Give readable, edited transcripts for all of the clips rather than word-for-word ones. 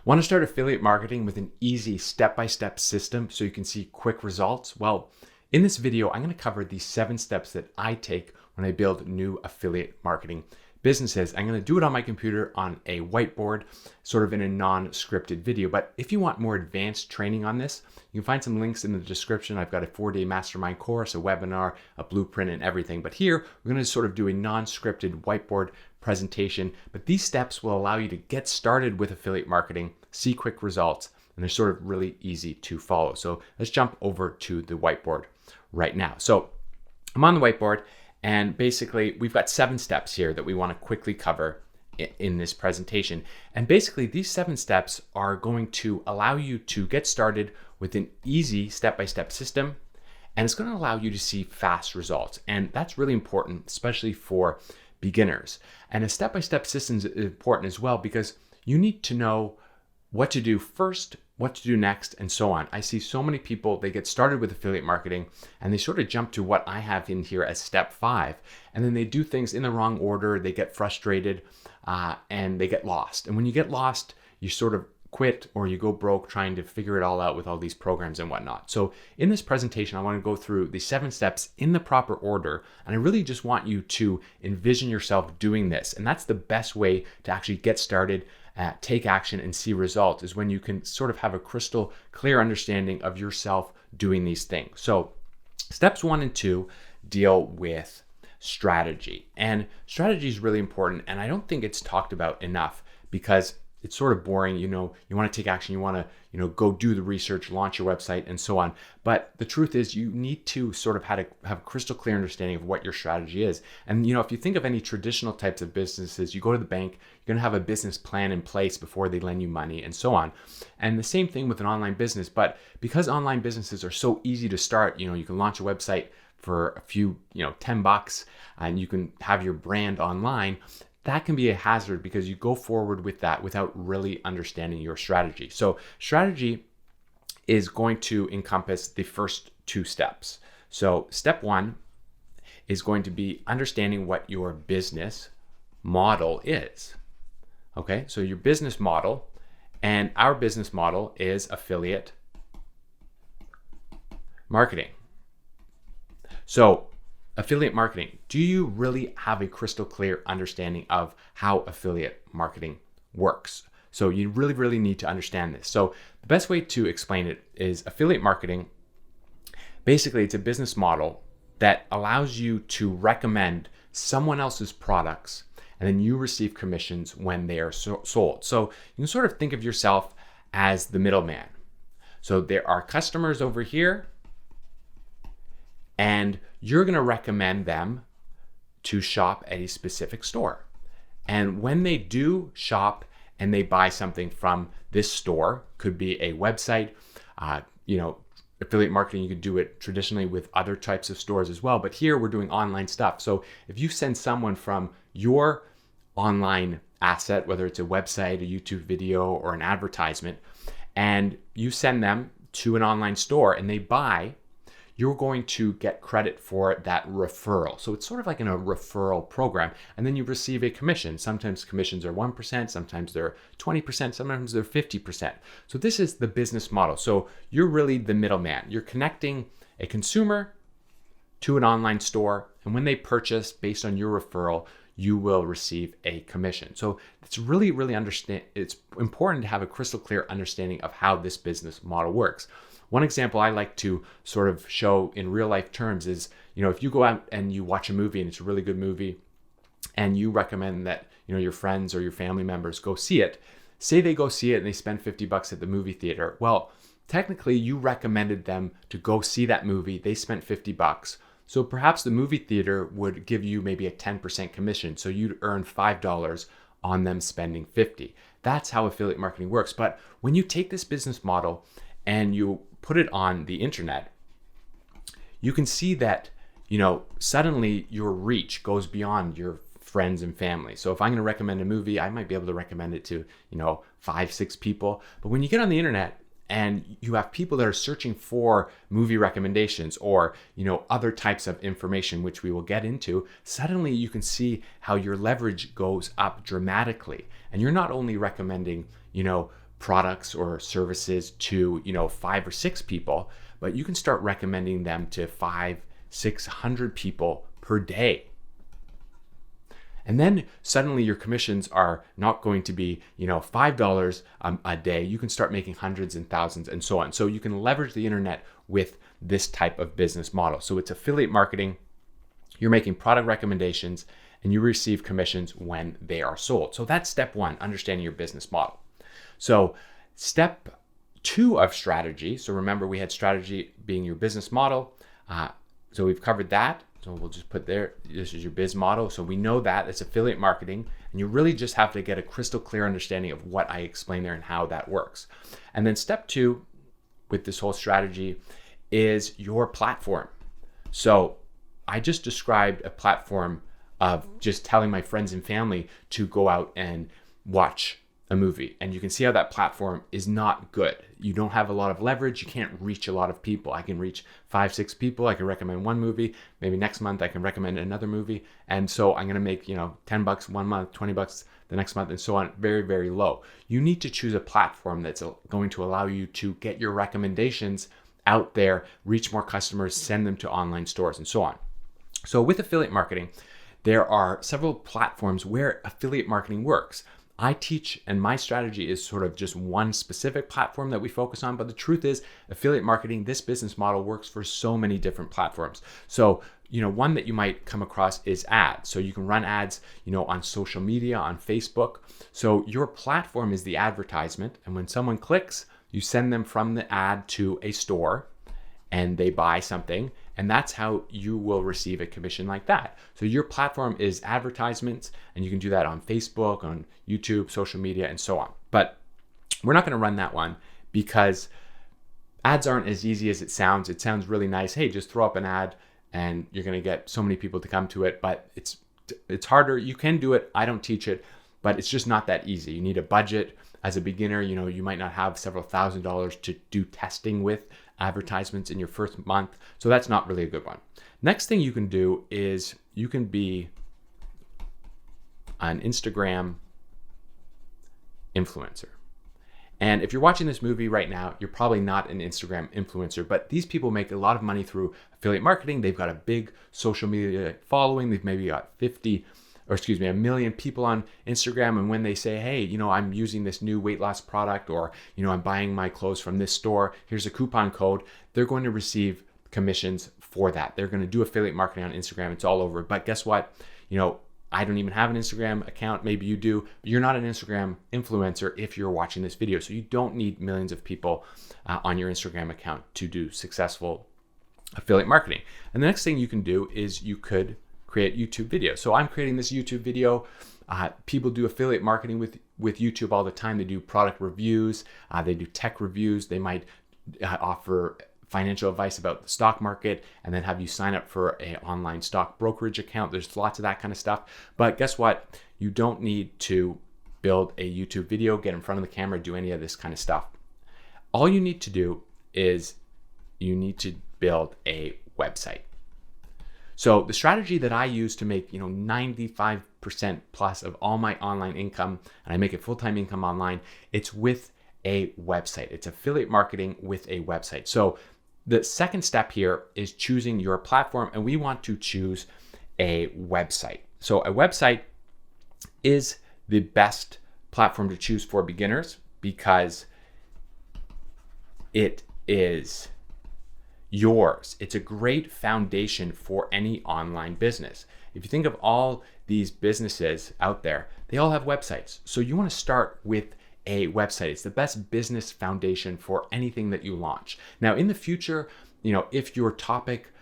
Want to start affiliate marketing with an easy step-by-step system so you can see quick results? Well, in this video, I'm going to cover the 7 steps that I take when I build new affiliate marketing businesses. I'm going to do it on my computer on a whiteboard, sort of in a non-scripted video. But if you want more advanced training on this, you can find some links in the description. I've got a 4-day mastermind course, a webinar, a blueprint, and everything. But here, we're going to sort of do a non-scripted whiteboard presentation. But these steps will allow you to get started with affiliate marketing, see quick results, and they're sort of really easy to follow. So let's jump over to the whiteboard right now. So I'm on the whiteboard, and basically we've got 7 steps here that we want to quickly cover in this presentation. And basically these 7 steps are going to allow you to get started with an easy step-by-step system, and it's going to allow you to see fast results. And that's really important, especially for beginners. And a step-by-step system is important as well because you need to know what to do first, what to do next, and so on. I see so many people, they get started with affiliate marketing and they sort of jump to what I have in here as step 5. And then they do things in the wrong order, they get frustrated, and they get lost. And when you get lost, you sort of quit or you go broke trying to figure it all out with all these programs and whatnot. So in this presentation, I want to go through the 7 steps in the proper order. And I really just want you to envision yourself doing this. And that's the best way to actually get started, take action, and see results, is when you can sort of have a crystal clear understanding of yourself doing these things. So steps 1 and 2 deal with strategy. And strategy is really important. And I don't think it's talked about enough because it's sort of boring. You want to take action, you want to, go do the research, launch your website, and so on. But the truth is you need to sort of have a crystal clear understanding of what your strategy is. And, if you think of any traditional types of businesses, you go to the bank, you're going to have a business plan in place before they lend you money and so on. And the same thing with an online business. But because online businesses are so easy to start, you can launch a website for a few, $10, and you can have your brand online. That can be a hazard because you go forward with that without really understanding your strategy. So strategy is going to encompass the first 2 steps. So step 1 is going to be understanding what your business model is. Okay, so your business model, and our business model is affiliate marketing. So affiliate marketing, do you really have a crystal clear understanding of how affiliate marketing works? So you really, really need to understand this. So the best way to explain it is affiliate marketing. Basically, it's a business model that allows you to recommend someone else's products, and then you receive commissions when they are sold. So you can sort of think of yourself as the middleman. So there are customers over here, and you're going to recommend them to shop at a specific store. And when they do shop and they buy something from this store, could be a website, affiliate marketing, you could do it traditionally with other types of stores as well. But here we're doing online stuff. So if you send someone from your online asset, whether it's a website, a YouTube video, or an advertisement, and you send them to an online store and they buy, you're going to get credit for that referral. So it's sort of like in a referral program, and then you receive a commission. Sometimes commissions are 1%, sometimes they're 20%, sometimes they're 50%. So this is the business model. So you're really the middleman. You're connecting a consumer to an online store, and when they purchase based on your referral, you will receive a commission. So it's really, really it's important to have a crystal clear understanding of how this business model works. One example I like to sort of show in real life terms is, if you go out and you watch a movie and it's a really good movie and you recommend that, your friends or your family members go see it, say they go see it and they spend $50 at the movie theater. Well, technically you recommended them to go see that movie. They spent $50. So perhaps the movie theater would give you maybe a 10% commission. So you'd earn $5 on them spending $50. That's how affiliate marketing works. But when you take this business model and you put it on the internet, you can see that, suddenly your reach goes beyond your friends and family. So if I'm going to recommend a movie, I might be able to recommend it to, 5-6 people. But when you get on the internet and you have people that are searching for movie recommendations or, other types of information, which we will get into, suddenly you can see how your leverage goes up dramatically. And you're not only recommending, products or services to, 5 or 6 people, but you can start recommending them to 500-600 people per day. And then suddenly your commissions are not going to be, $5 a day. You can start making hundreds and thousands and so on. So you can leverage the internet with this type of business model. So it's affiliate marketing. You're making product recommendations and you receive commissions when they are sold. So that's step one, understanding your business model. So step two of strategy. So remember, we had strategy being your business model. So we've covered that. So we'll just put there, this is your biz model. So we know that it's affiliate marketing, and you really just have to get a crystal clear understanding of what I explained there and how that works. And then step two with this whole strategy is your platform. So I just described a platform of just telling my friends and family to go out and watch a movie. And you can see how that platform is not good. You don't have a lot of leverage. You can't reach a lot of people. I can reach 5-6 people. I can recommend one movie. Maybe next month I can recommend another movie. And so I'm going to make, $10 one month, $20 the next month, and so on. Very, very low. You need to choose a platform that's going to allow you to get your recommendations out there, reach more customers, send them to online stores, and so on. So with affiliate marketing, there are several platforms where affiliate marketing works. I teach, and my strategy is sort of just one specific platform that we focus on. But the truth is, affiliate marketing, this business model works for so many different platforms. So, one that you might come across is ads. So you can run ads, on social media, on Facebook. So your platform is the advertisement. And when someone clicks, you send them from the ad to a store and they buy something. And that's how you will receive a commission like that. So your platform is advertisements, and you can do that on Facebook, on YouTube, social media, and so on. But we're not going to run that one because ads aren't as easy as it sounds. It sounds really nice. Hey, just throw up an ad and you're going to get so many people to come to it. But it's harder. You can do it. I don't teach it, but it's just not that easy. You need a budget. As a beginner, you might not have several $1,000s to do testing with advertisements in your first month. So that's not really a good one. Next thing you can do is you can be an Instagram influencer. And if you're watching this movie right now, you're probably not an Instagram influencer, but these people make a lot of money through affiliate marketing. They've got a big social media following. They've maybe got 1 million people on Instagram. And when they say, hey, I'm using this new weight loss product, or, I'm buying my clothes from this store, here's a coupon code, they're going to receive commissions for that. They're going to do affiliate marketing on Instagram. It's all over. But guess what? I don't even have an Instagram account. Maybe you do, but you're not an Instagram influencer if you're watching this video. So you don't need millions of people on your Instagram account to do successful affiliate marketing. And the next thing you can do is you could create YouTube videos. So I'm creating this YouTube video. People do affiliate marketing with YouTube all the time. They do product reviews. They do tech reviews. They might offer financial advice about the stock market and then have you sign up for an online stock brokerage account. There's lots of that kind of stuff. But guess what? You don't need to build a YouTube video, get in front of the camera, do any of this kind of stuff. All you need to do is you need to build a website. So the strategy that I use to make 95% plus of all my online income, and I make it full-time income online, it's with a website. It's affiliate marketing with a website. So the second step here is choosing your platform, and we want to choose a website. So a website is the best platform to choose for beginners because it is yours. It's a great foundation for any online business. If you think of all these businesses out there, they all have websites. So you want to start with a website. It's the best business foundation for anything that you launch. Now, in the future, if your topic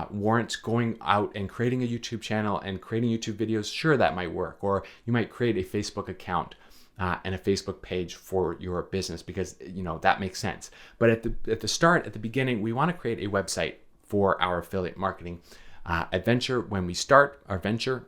warrants going out and creating a YouTube channel and creating YouTube videos, sure, that might work. Or you might create a Facebook account and a Facebook page for your business because that makes sense. But at the beginning, we want to create a website for our affiliate marketing adventure when we start our venture,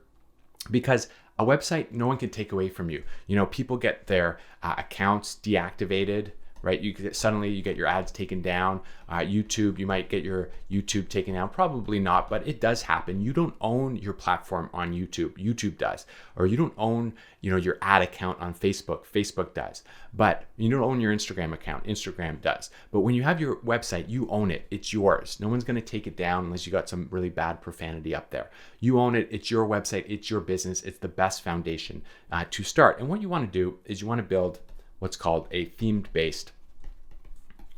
because a website no one can take away from you. People get their accounts deactivated right? Suddenly you get your ads taken down. YouTube, you might get your YouTube taken down. Probably not, but it does happen. You don't own your platform on YouTube. YouTube does. Or you don't own, your ad account on Facebook. Facebook does. But you don't own your Instagram account. Instagram does. But when you have your website, you own it. It's yours. No one's going to take it down unless you got some really bad profanity up there. You own it. It's your website. It's your business. It's the best foundation to start. And what you want to do is you want to build what's called a themed-based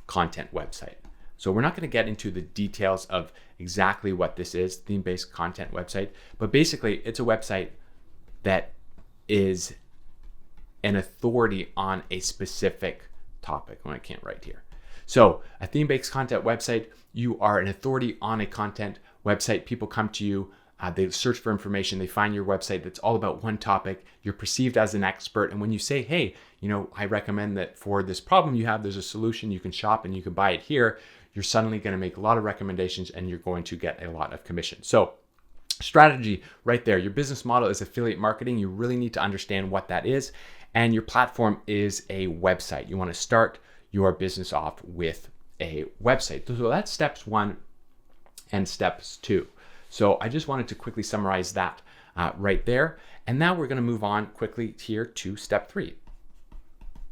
content website. So we're not going to get into the details of exactly what this is, theme-based content website, but basically it's a website that is an authority on a specific topic. I can't write here. So a theme-based content website, you are an authority on a content website. People come to you, they search for information, they find your website that's all about one topic. You're perceived as an expert. And when you say, hey, I recommend that for this problem you have, there's a solution, you can shop and you can buy it here, you're suddenly going to make a lot of recommendations and you're going to get a lot of commission. So strategy right there. Your business model is affiliate marketing. You really need to understand what that is. And your platform is a website. You want to start your business off with a website. So that's steps 1 and steps 2. So I just wanted to quickly summarize that right there. And now we're going to move on quickly here to step 3.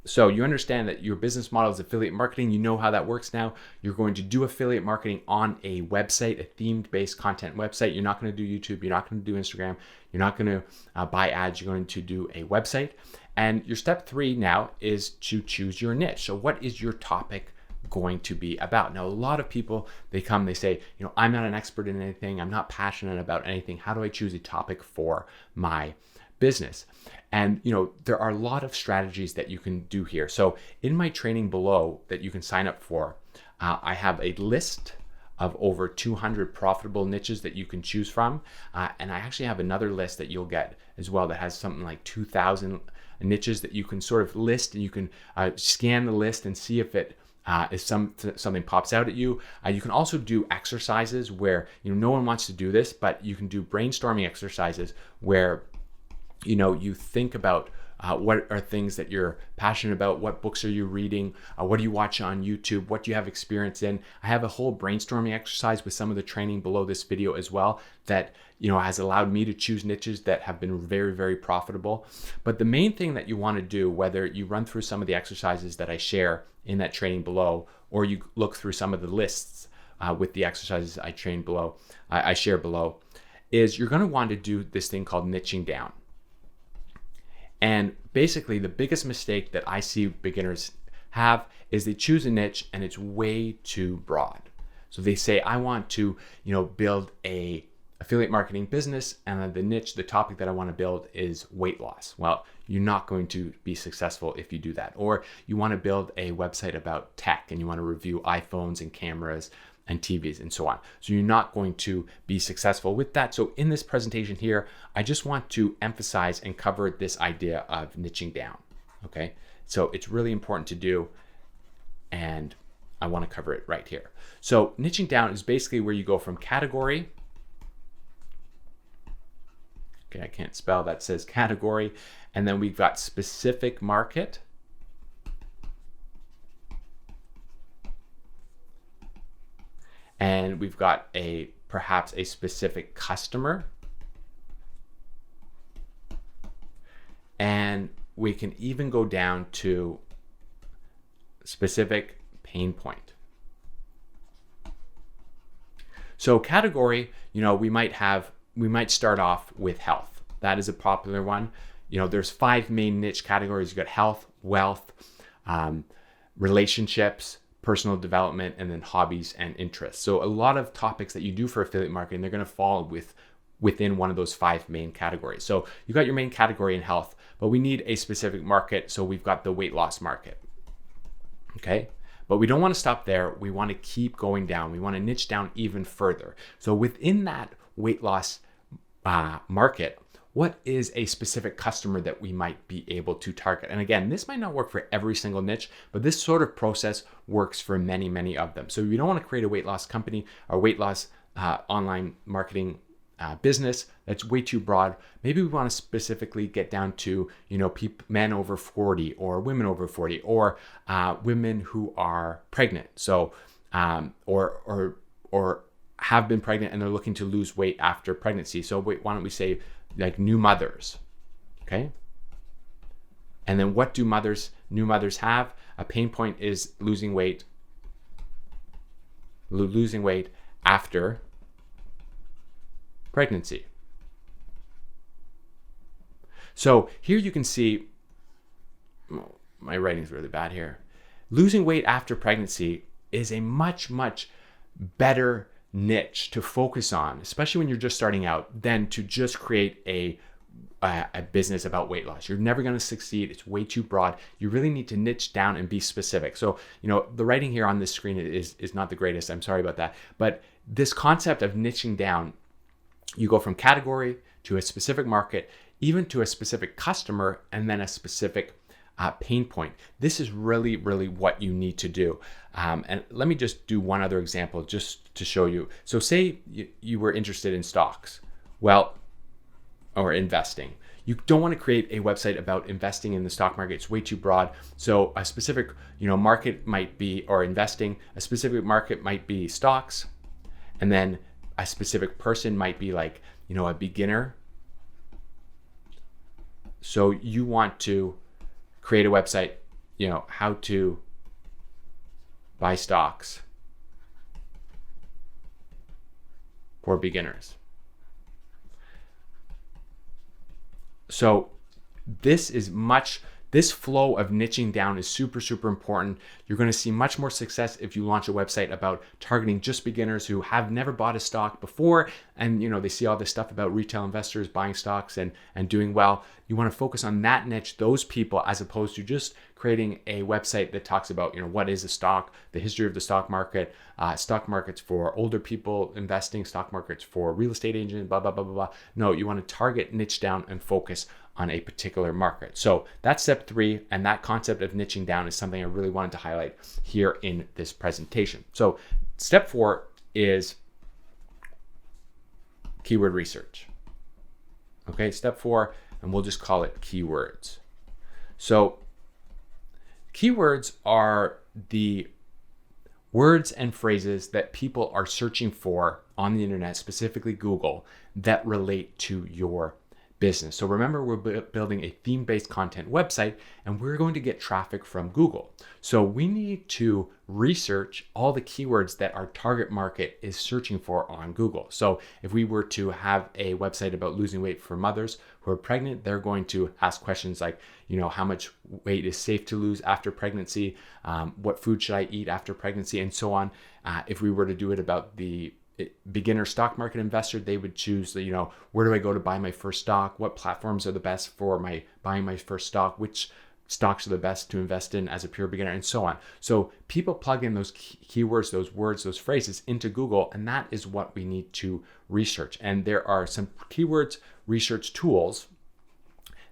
So you understand that your business model is affiliate marketing. You know how that works now. You're going to do affiliate marketing on a website, a themed-based content website. You're not going to do YouTube. You're not going to do Instagram. You're not going to buy ads. You're going to do a website. And your step 3 now is to choose your niche. So what is your topic going to be about? Now, a lot of people, they say, I'm not an expert in anything. I'm not passionate about anything. How do I choose a topic for my business? And, there are a lot of strategies that you can do here. So in my training below that you can sign up for, I have a list of over 200 profitable niches that you can choose from. And I actually have another list that you'll get as well that has something like 2,000 niches that you can sort of list, and you can scan the list and see if it if something pops out at you. You can also do exercises where, no one wants to do this, but you can do brainstorming exercises where, you think about what are things that you're passionate about, what books are you reading, what do you watch on YouTube, what do you have experience in. I have a whole brainstorming exercise with some of the training below this video as well that, has allowed me to choose niches that have been very, very profitable. But the main thing that you want to do, whether you run through some of the exercises that I share in that training below, or you look through some of the lists with the exercises I share below, is you're going to want to do this thing called niching down. And basically the biggest mistake that I see beginners have is they choose a niche and it's way too broad. So they say, I want to, build a affiliate marketing business, and the topic that I want to build is weight loss. Well, you're not going to be successful if you do that. Or you want to build a website about tech and you want to review iPhones and cameras and TVs and so on. So you're not going to be successful with that. So in this presentation here, I just want to emphasize and cover this idea of niching down, okay? So it's really important to do, and I want to cover it right here. So niching down is basically where you go from category, okay, I can't spell, that says category, and then we've got specific market, and we've got perhaps a specific customer, and we can even go down to specific pain point. So category, we might start off with health. That is a popular one. There's 5 main niche categories. You've got health, wealth, relationships, personal development, and then hobbies and interests. So a lot of topics that you do for affiliate marketing, they're going to fall within one of those 5 main categories. So you got your main category in health, but we need a specific market. So we've got the weight loss market. Okay. But we don't want to stop there. We want to keep going down. We want to niche down even further. So within that weight loss market, what is a specific customer that we might be able to target? And again, this might not work for every single niche, but this sort of process works for many, many of them. So you don't want to create a weight loss company or weight loss online marketing business, that's way too broad. Maybe we want to specifically get down to, men over 40 or women over 40 or women who are pregnant. So, or have been pregnant and they're looking to lose weight after pregnancy. So why don't we say like new mothers, okay? And then what do new mothers have? A pain point is losing weight after pregnancy. So here you can see, my writing's really bad here. Losing weight after pregnancy is a much, much better niche to focus on, especially when you're just starting out, than to just create a business about weight loss. You're never going to succeed. It's way too broad. You really need to niche down and be specific. So, the writing here on this screen is not the greatest. I'm sorry about that. But this concept of niching down, you go from category to a specific market, even to a specific customer, and then a specific pain point. This is really, really what you need to do. And let me just do one other example just to show you. So say you were interested in stocks, or investing. You don't want to create a website about investing in the stock market. It's way too broad. So a specific, market might be, or investing, a specific market might be stocks. And then a specific person might be like, a beginner. So you want to create a website, how to buy stocks for beginners. So this flow of niching down is super, super important. You're going to see much more success if you launch a website about targeting just beginners who have never bought a stock before. And, they see all this stuff about retail investors buying stocks and doing well. You want to focus on that niche, those people, as opposed to just creating a website that talks about, what is a stock, the history of the stock market, stock markets for older people investing, stock markets for real estate agents, blah, blah, blah, blah, blah. No, you want to target, niche down, and focus on a particular market. So that's step 3, and that concept of niching down is something I really wanted to highlight here in this presentation. So step 4 is keyword research. Okay, step 4, and we'll just call it keywords. So keywords are the words and phrases that people are searching for on the internet, specifically Google, that relate to your business. So remember, we're building a theme-based content website, and we're going to get traffic from Google. So we need to research all the keywords that our target market is searching for on Google. So if we were to have a website about losing weight for mothers who are pregnant, they're going to ask questions like, how much weight is safe to lose after pregnancy? What food should I eat after pregnancy? And so on. If we were to do it about the beginner stock market investor, they would choose where do I go to buy my first stock? What platforms are the best for buying my first stock? Which stocks are the best to invest in as a pure beginner, and so on. So people plug in those keywords, those words, those phrases into Google, and that is what we need to research. And there are some keywords research tools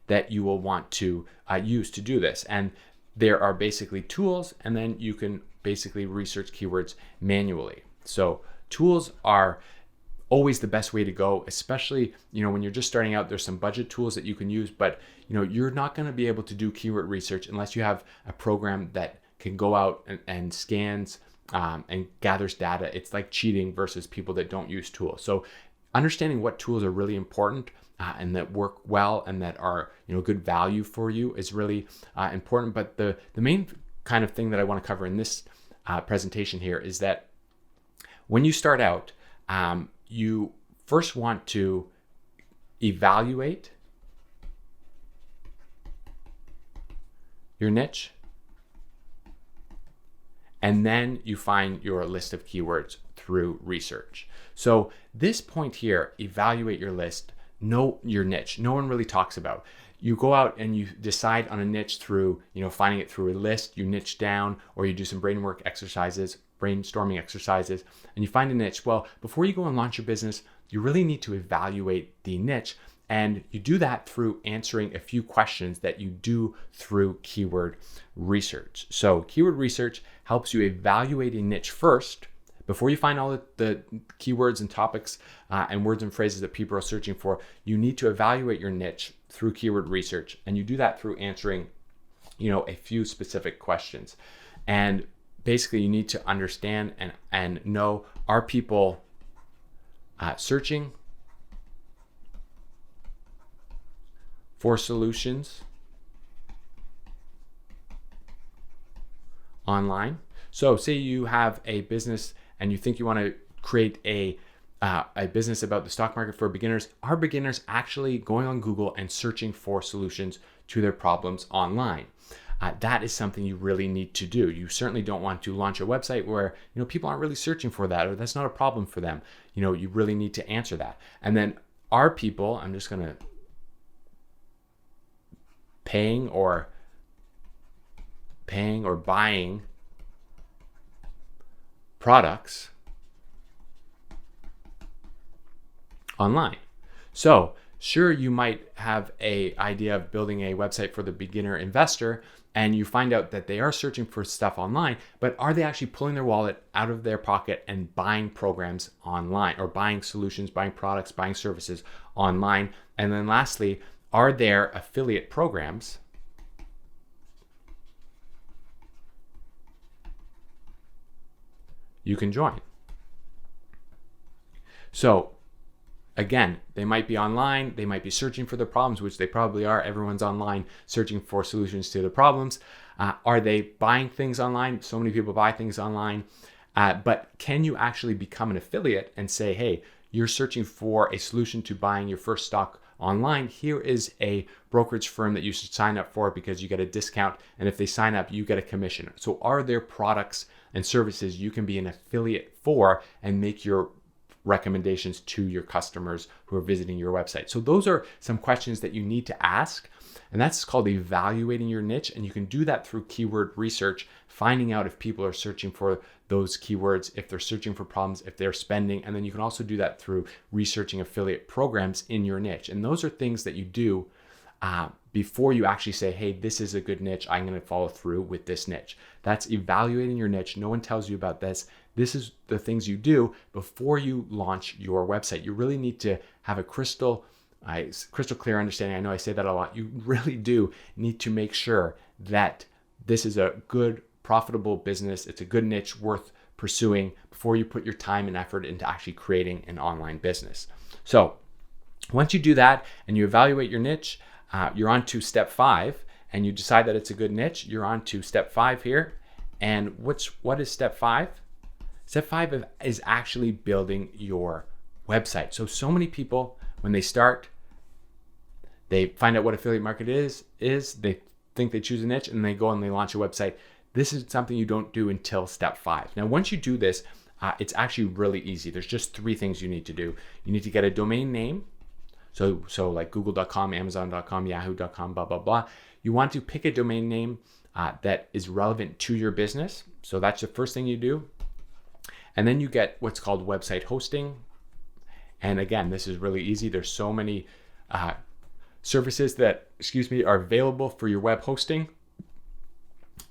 that you will want to use to do this. And there are basically tools, and then you can basically research keywords manually. So tools are always the best way to go, especially, when you're just starting out. There's some budget tools that you can use, but you're not going to be able to do keyword research unless you have a program that can go out and scans and gathers data. It's like cheating versus people that don't use tools. So understanding what tools are really important and that work well and that are good value for you is really important. But the main kind of thing that I want to cover in this presentation here is that when you start out, you first want to evaluate your niche, and then you find your list of keywords through research. So this point here, evaluate your list, know your niche. No one really talks about. You go out and you decide on a niche through, finding it through a list, you niche down, or you do some brainstorming exercises, and you find a niche. Well, before you go and launch your business, you really need to evaluate the niche. And you do that through answering a few questions that you do through keyword research. So keyword research helps you evaluate a niche first Before you find all the keywords and topics and words and phrases that people are searching for, you need to evaluate your niche through keyword research. And you do that through answering, a few specific questions. And basically you need to understand and know, are people searching for solutions online? So say you have a business and you think you want to create a business about the stock market for beginners. Are beginners actually going on Google and searching for solutions to their problems online? That is something you really need to do. You certainly don't want to launch a website where people aren't really searching for that, or that's not a problem for them. You really need to answer that. And then are people, I'm just going to paying or buying products online? So sure, you might have an idea of building a website for the beginner investor, and you find out that they are searching for stuff online, but are they actually pulling their wallet out of their pocket and buying programs online, or buying solutions, buying products, buying services online? And then lastly, are there affiliate programs you can join? So again, they might be online, they might be searching for their problems, which they probably are. Everyone's online searching for solutions to their problems. Are they buying things online? So many people buy things online. But can you actually become an affiliate and say, hey, you're searching for a solution to buying your first stock online? Here is a brokerage firm that you should sign up for because you get a discount. And if they sign up, you get a commission. So are there products and services you can be an affiliate for and make your recommendations to your customers who are visiting your website? So those are some questions that you need to ask, and that's called evaluating your niche. And you can do that through keyword research, finding out if people are searching for those keywords, if they're searching for problems, if they're spending. And then you can also do that through researching affiliate programs in your niche. And those are things that you do before you actually say, hey, this is a good niche, I'm going to follow through with this niche. That's evaluating your niche. No one tells you about this. This is the things you do before you launch your website. You really need to have a crystal clear understanding. I know I say that a lot. You really do need to make sure that this is a good, profitable business. It's a good niche worth pursuing before you put your time and effort into actually creating an online business. So once you do that and you evaluate your niche, you're on to step 5, and you decide that it's a good niche. You're on to step 5 here. And what is step 5? Step 5 is actually building your website. So many people, when they start, they find out what affiliate market is, they think they choose a niche, and they go and they launch a website. This is something you don't do until step 5. Now, once you do this, it's actually really easy. There's just 3 things you need to do. You need to get a domain name. So like google.com, amazon.com, yahoo.com, blah, blah, blah. You want to pick a domain name that is relevant to your business. So that's the first thing you do. And then you get what's called website hosting. And again, this is really easy. There's so many services that, are available for your web hosting.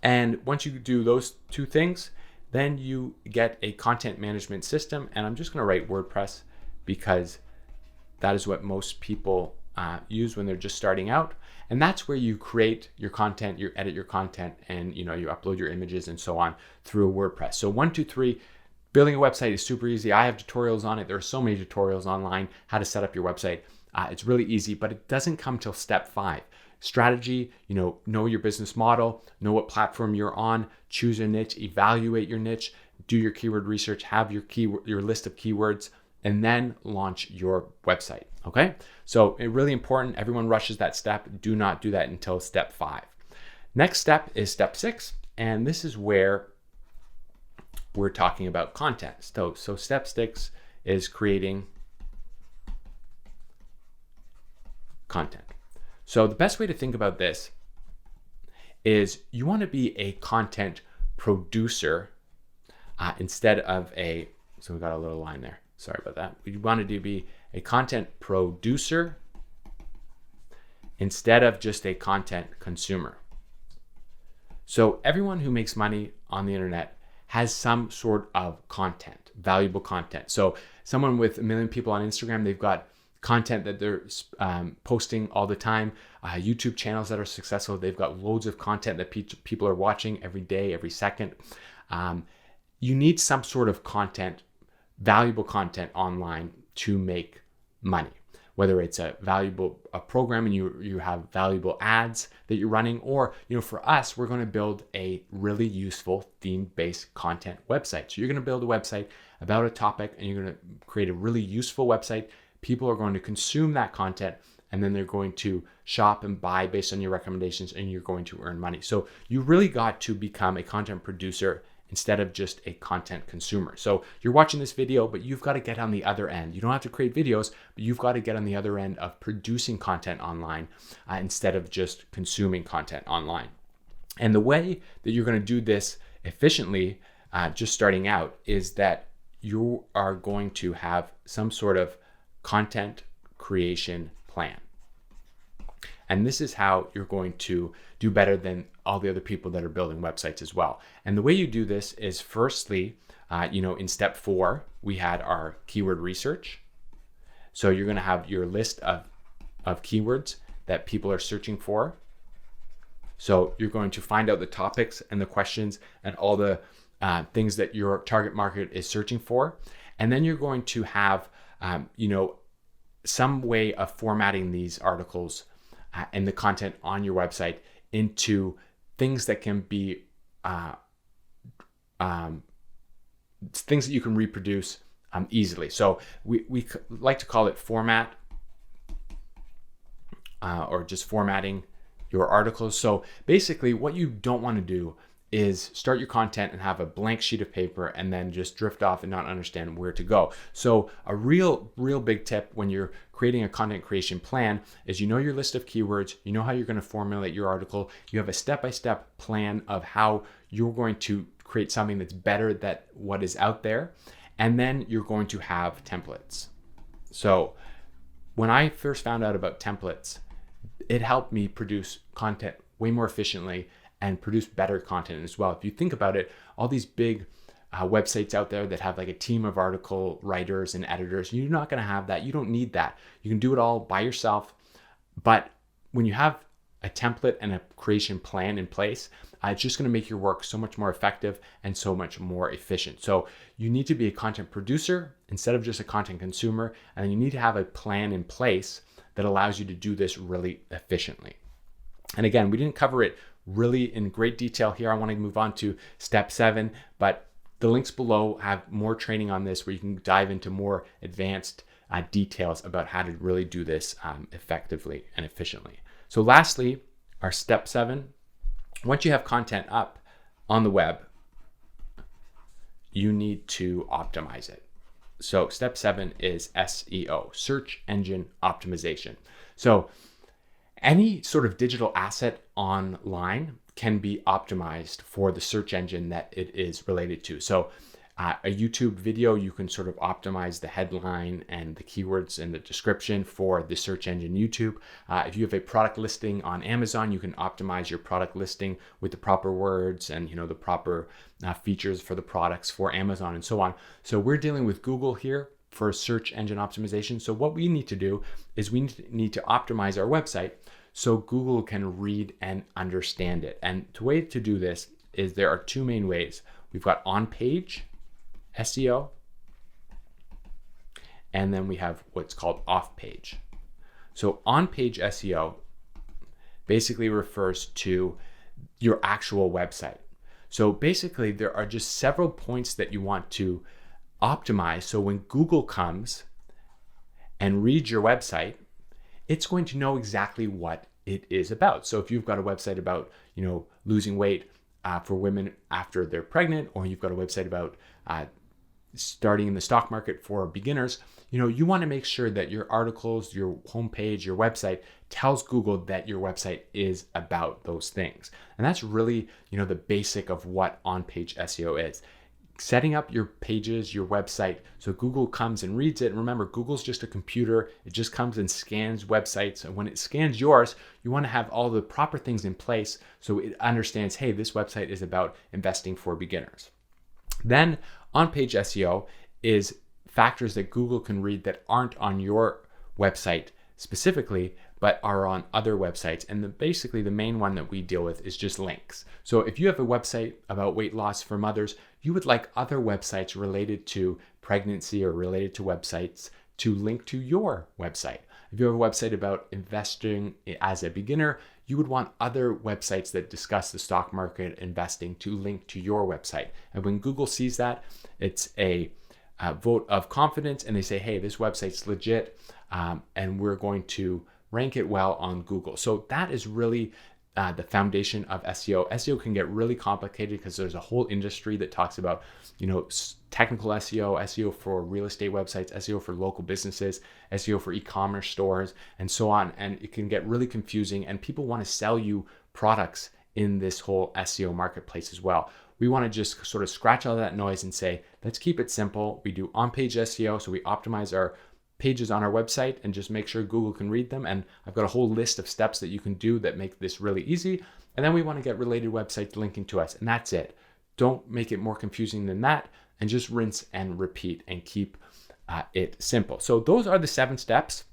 And once you do those 2 things, then you get a content management system. And I'm just going to write WordPress because that is what most people use when they're just starting out. And that's where you create your content, you edit your content, and you upload your images and so on through WordPress. So 1, 2, 3, building a website is super easy. I have tutorials on it. There are so many tutorials online how to set up your website. It's really easy, but it doesn't come till step 5. Strategy, know your business model, know what platform you're on, choose a niche, evaluate your niche, do your keyword research, have your list of keywords, and then launch your website. Okay? So it's really important. Everyone rushes that step. Do not do that until step 5. Next step is step 6. And this is where we're talking about content. So step 6 is creating content. So the best way to think about this is you want to be a content producer instead of so we got a little line there. Sorry about that. We wanted to be a content producer instead of just a content consumer. So everyone who makes money on the internet has some sort of content, valuable content. So someone with 1 million people on Instagram, they've got content that they're posting all the time. YouTube channels that are successful, they've got loads of content that people are watching every day, every second. You need some sort of content, valuable content online to make money. Whether it's a program and you have valuable ads that you're running, or for us, we're going to build a really useful theme-based content website. So you're going to build a website about a topic, and you're going to create a really useful website. People are going to consume that content, and then they're going to shop and buy based on your recommendations, and you're going to earn money. So you really got to become a content producer instead of just a content consumer. So you're watching this video, but you've got to get on the other end. You don't have to create videos, but you've got to get on the other end of producing content online instead of just consuming content online. And the way that you're going to do this efficiently, just starting out, is that you are going to have some sort of content creation plan. And this is how you're going to do better than all the other people that are building websites as well. And the way you do this is, firstly, in step 4, we had our keyword research. So you're going to have your list of keywords that people are searching for. So you're going to find out the topics and the questions and all the things that your target market is searching for. And then you're going to have, some way of formatting these articles and the content on your website into things that can be things that you can reproduce easily. So we like to call it format or just formatting your articles. So basically what you don't want to do is start your content and have a blank sheet of paper and then just drift off and not understand where to go. So a real big tip when you're creating a content creation plan is your list of keywords, you know how you're going to formulate your article, you have a step-by-step plan of how you're going to create something that's better than what is out there, and then you're going to have templates. So when I first found out about templates, it helped me produce content way more efficiently and produce better content as well. If you think about it, all these big websites out there that have like a team of article writers and editors, you're not going to have that. You don't need that. You can do it all by yourself. But when you have a template and a creation plan in place, it's just going to make your work so much more effective and so much more efficient. So you need to be a content producer instead of just a content consumer. And you need to have a plan in place that allows you to do this really efficiently. And again, we didn't cover it really in great detail here. I want to move on to step 7, but the links below have more training on this where you can dive into more advanced details about how to really do this effectively and efficiently. So lastly, our step 7, once you have content up on the web, you need to optimize it. So step 7 is SEO, search engine optimization. So any sort of digital asset online can be optimized for the search engine that it is related to. So a YouTube video, you can sort of optimize the headline and the keywords and the description for the search engine YouTube. If you have a product listing on Amazon, you can optimize your product listing with the proper words and the proper features for the products for Amazon and so on. So we're dealing with Google here for search engine optimization. So what we need to do is we need to optimize our website so Google can read and understand it. And the way to do this is there are 2 main ways. We've got on-page SEO, and then we have what's called off-page. So on-page SEO basically refers to your actual website. So basically there are just several points that you want to optimize. So when Google comes and reads your website, it's going to know exactly what it is about. So if you've got a website about, losing weight for women after they're pregnant, or you've got a website about starting in the stock market for beginners, you want to make sure that your articles, your homepage, your website tells Google that your website is about those things. And that's really, the basic of what on-page SEO is. Setting up your pages, your website, so Google comes and reads it. And remember, Google's just a computer. It just comes and scans websites. And when it scans yours, you want to have all the proper things in place so it understands, hey, this website is about investing for beginners. Then on-page SEO is factors that Google can read that aren't on your website specifically, but are on other websites. And basically the main one that we deal with is just links. So if you have a website about weight loss for mothers, you would like other websites related to pregnancy or related to websites to link to your website. If you have a website about investing as a beginner, you would want other websites that discuss the stock market investing to link to your website. And when Google sees that, it's a vote of confidence, and they say, hey, this website's legit, and we're going to rank it well on Google. So that is really the foundation of SEO. SEO can get really complicated because there's a whole industry that talks about, technical SEO, SEO for real estate websites, SEO for local businesses, SEO for e-commerce stores, and so on. And it can get really confusing, and people want to sell you products in this whole SEO marketplace as well. We want to just sort of scratch all that noise and say, let's keep it simple. We do on-page SEO, so we optimize our pages on our website and just make sure Google can read them. And I've got a whole list of steps that you can do that make this really easy. And then we want to get related websites linking to us, and that's it. Don't make it more confusing than that, and just rinse and repeat and keep it simple. So those are the 7 steps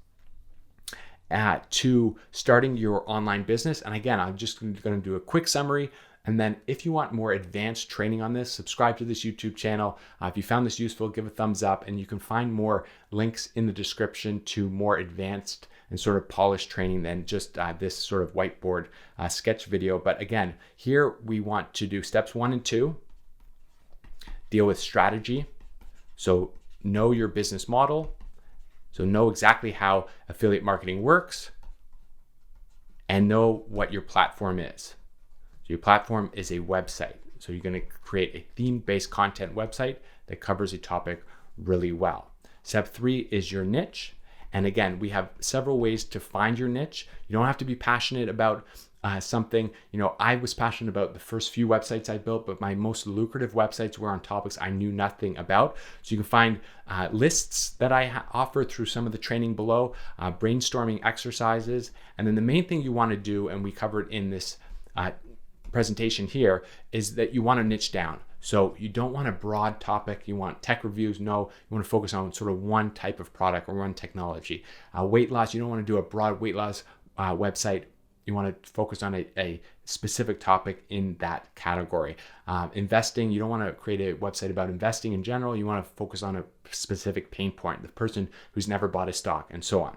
to starting your online business. And again, I'm just going to do a quick summary. And then if you want more advanced training on this, subscribe to this YouTube channel. If you found this useful, give a thumbs up, and you can find more links in the description to more advanced and sort of polished training than just this sort of whiteboard sketch video. But again, here we want to do steps 1 and 2, deal with strategy. So know your business model. So know exactly how affiliate marketing works, and know what your platform is. So your platform is a website. So you're going to create a theme-based content website that covers a topic really well. Step 3 is your niche. And again, we have several ways to find your niche. You don't have to be passionate about something. I was passionate about the first few websites I built, but my most lucrative websites were on topics I knew nothing about. So you can find lists that I offer through some of the training below, brainstorming exercises. And then the main thing you want to do, and we covered in this presentation here, is that you want to niche down. So you don't want a broad topic. You want tech reviews. No, you want to focus on sort of one type of product or one technology. Weight loss, you don't want to do a broad weight loss website. You want to focus on a specific topic in that category. Investing, you don't want to create a website about investing in general. You want to focus on a specific pain point, the person who's never bought a stock, and so on.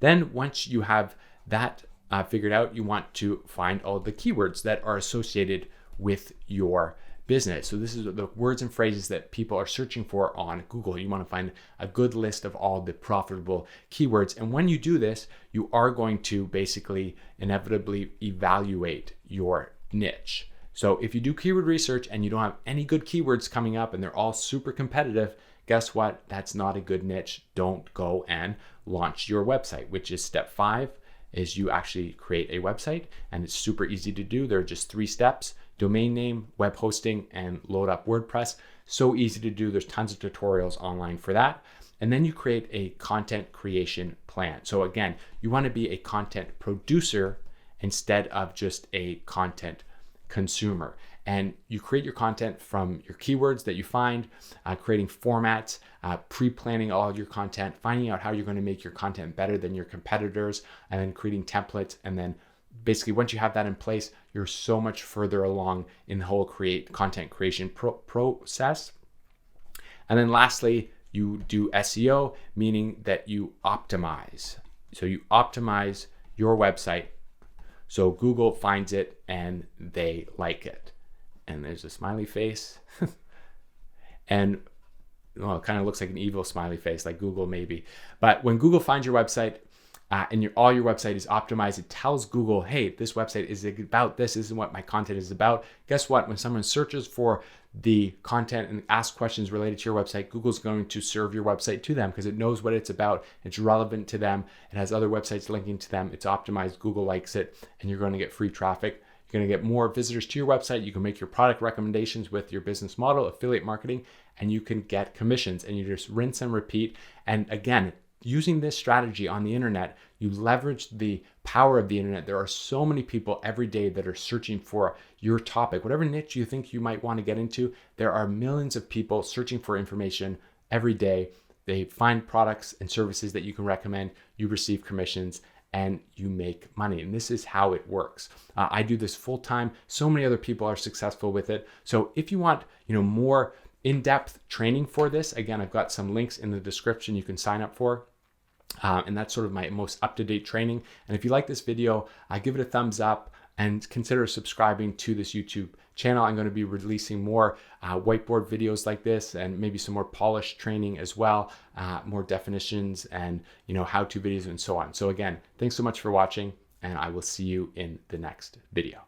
Then once you have that figured out, you want to find all the keywords that are associated with your business. So this is the words and phrases that people are searching for on Google. You want to find a good list of all the profitable keywords. And when you do this, you are going to basically inevitably evaluate your niche. So if you do keyword research and you don't have any good keywords coming up and they're all super competitive, guess what? That's not a good niche. Don't go and launch your website, which is step 5. Is you actually create a website, and it's super easy to do. There are just 3 steps: domain name, web hosting, and load up WordPress. So easy to do. There's tons of tutorials online for that. And then you create a content creation plan. So again, you want to be a content producer instead of just a content consumer. And you create your content from your keywords that you find, creating formats, pre-planning all your content, finding out how you're going to make your content better than your competitors, and then creating templates. And then basically once you have that in place, you're so much further along in the whole content creation process. And then lastly, you do SEO, meaning that you optimize. So you optimize your website so Google finds it and they like it. And there's a smiley face. And well, it kind of looks like an evil smiley face, like Google maybe. But when Google finds your website and all your website is optimized, it tells Google, hey, this website is about this. This is what my content is about. Guess what? When someone searches for the content and asks questions related to your website, Google's going to serve your website to them because it knows what it's about. It's relevant to them. It has other websites linking to them. It's optimized. Google likes it, and you're going to get free traffic. You're going to get more visitors to your website. You can make your product recommendations with your business model, affiliate marketing, and you can get commissions, and you just rinse and repeat. And again, using this strategy on the internet, you leverage the power of the internet. There are so many people every day that are searching for your topic, whatever niche you think you might want to get into. There are millions of people searching for information every day. They find products and services that you can recommend, you receive commissions, and you make money. And this is how it works. I do this full time. So many other people are successful with it. So if you want, more in-depth training for this, again, I've got some links in the description you can sign up for. And that's sort of my most up-to-date training. And if you like this video, give it a thumbs up and consider subscribing to this YouTube channel. I'm going to be releasing more whiteboard videos like this, and maybe some more polished training as well, more definitions and how-to videos and so on. So again, thanks so much for watching, and I will see you in the next video.